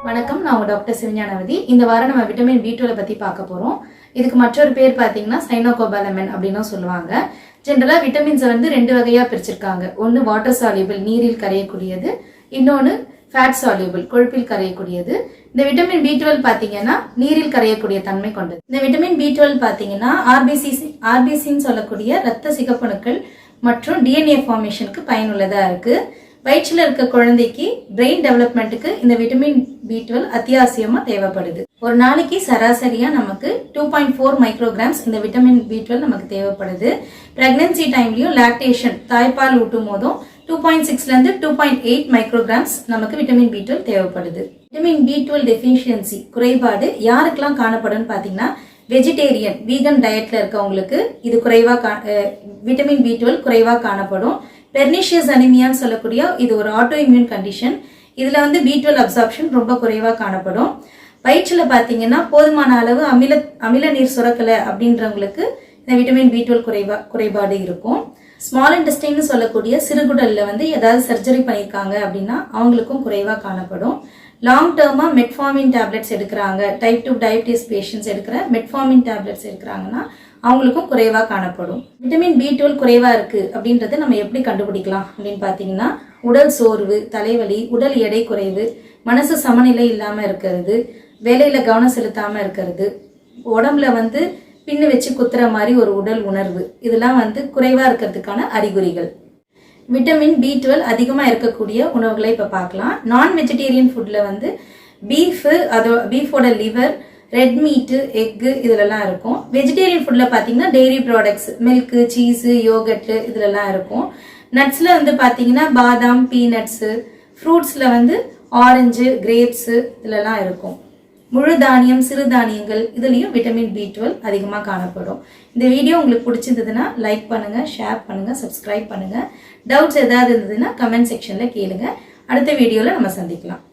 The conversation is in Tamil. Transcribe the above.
வணக்கம், நான் உங்கள் டாக்டர் சிவஞானவதி. இந்த வாரம் நம்ம விட்டமின் B12 பற்றி பார்க்க போகிறோம். இதுக்கு மற்றொரு பேர் பார்த்தீங்கன்னா சைனோகோபாலமின் அப்படின்னும் சொல்லுவாங்க. ஜென்ரலாக விட்டமின்ஸை வந்து ரெண்டு வகையாக பிரிச்சிருக்காங்க. ஒன்று வாட்டர் சால்யூபிள், நீரில் கரையக்கூடியது. இன்னொன்று ஃபேட் சால்யூபிள், கொழுப்பில் கரையக்கூடியது. இந்த விட்டமின் B12 பார்த்தீங்கன்னா நீரில் கரையக்கூடிய தன்மை கொண்டது. இந்த விட்டமின் B12 பார்த்தீங்கன்னா ஆர்பிசின்னு சொல்லக்கூடிய இரத்த சிகப்பணுக்கள் மற்றும் DNA ஃபார்மேஷனுக்கு பயனுள்ளதாக இருக்குது. வயிற்றில் இருக்க குழந்தைக்கு பிரெயின் டெவலப்மெண்ட்டுக்கு இந்த விட்டமின் B12 அத்தியாவசியமாக தேவைப்படுது. ஒரு நாளைக்கு சராசரியாக நமக்கு 2.4 மைக்ரோகிராம்ஸ் இந்த விட்டமின் B12 நமக்கு தேவைப்படுது. பிரெக்னன்சி டைம்லையும் லாக்டேஷன் தாய்ப்பால் ஊட்டும் போதும் 2.6லேருந்து 2.8 மைக்ரோகிராம்ஸ் நமக்கு விட்டமின் B12 தேவைப்படுது. விட்டமின் B12 டெஃபிஷியன்சி குறைபாடு யாருக்கெல்லாம் காணப்படும்னு பார்த்தீங்கன்னா வெஜிடேரியன் வீகன் டயட்டில் இருக்கவங்களுக்கு இது விட்டமின் B12 குறைவாக காணப்படும். பெர்னிஷியஸ் அனிமியான்னு சொல்லக்கூடிய இது ஒரு ஆட்டோ இம்யூன் கண்டிஷன். இதில் வந்து B12 அப்சார்ப்ஷன் ரொம்ப குறைவாக காணப்படும். வயிற்றில் பார்த்தீங்கன்னா போதுமான அளவு அமில நீர் சுரக்கலை அப்படின்றவங்களுக்கு இந்த விட்டமின் B12 குறைபாடு இருக்கும். ஸ்மால் இன்டெஸ்டைன்னு சொல்லக்கூடிய சிறுகுடலில் வந்து ஏதாவது சர்ஜரி பண்ணியிருக்காங்க அப்படின்னா அவங்களுக்கும் குறைவாக காணப்படும். லாங் டேர்மாக மெட்ஃபார்மின் டேப்லெட்ஸ் எடுக்கிறாங்க, டைப் 2 டயபிட்டிஸ் பேஷண்ட்ஸ் எடுக்கிற மெட்ஃபார்மின் டேப்லெட்ஸ் எடுக்கிறாங்கன்னா அவங்களுக்கும் குறைவாக காணப்படும். விட்டமின் B12 குறைவாக இருக்குது அப்படின்றத நம்ம எப்படி கண்டுபிடிக்கலாம் அப்படின்னு பார்த்தீங்கன்னா உடல் சோர்வு, தலைவலி, உடல் எடை குறைவு, மனசு சமநிலை இல்லாமல் இருக்கிறது, வேலையில் கவனம் செலுத்தாமல் இருக்கிறது, உடம்புல வந்து பின்னு வச்சு குத்துற மாதிரி ஒரு உடல் உணர்வு, இதெல்லாம் வந்து குறைவாக இருக்கிறதுக்கான அறிகுறிகள். விட்டமின் B12 அதிகமாக இருக்கக்கூடிய உணவுகளை இப்போ பார்க்கலாம். நான் வெஜிடேரியன் ஃபுட்டில் வந்து பீஃபோட லிவர், ரெட் மீட்டு, எக்கு இதிலெல்லாம் இருக்கும். வெஜிடேரியன் ஃபுட்டில் பார்த்தீங்கன்னா dairy products, milk, cheese, yogurt இதிலெல்லாம் இருக்கும். நட்ஸில் வந்து பார்த்தீங்கன்னா பாதாம், பீனட்ஸு, ஃப்ரூட்ஸில் வந்து ஆரஞ்சு, கிரேப்ஸு இதிலெல்லாம் இருக்கும். முழு தானியம், சிறுதானியங்கள் இதுலேயும் விட்டமின் B12 அதிகமாக காணப்படும். இந்த வீடியோ உங்களுக்கு பிடிச்சிருந்ததுன்னா லைக் பண்ணுங்கள், ஷேர் பண்ணுங்கள், சப்ஸ்கிரைப் பண்ணுங்கள். டவுட்ஸ் ஏதாவது இருந்ததுன்னா கமெண்ட் செக்ஷனில் கேளுங்க. அடுத்த வீடியோவில் நம்ம சந்திக்கலாம்.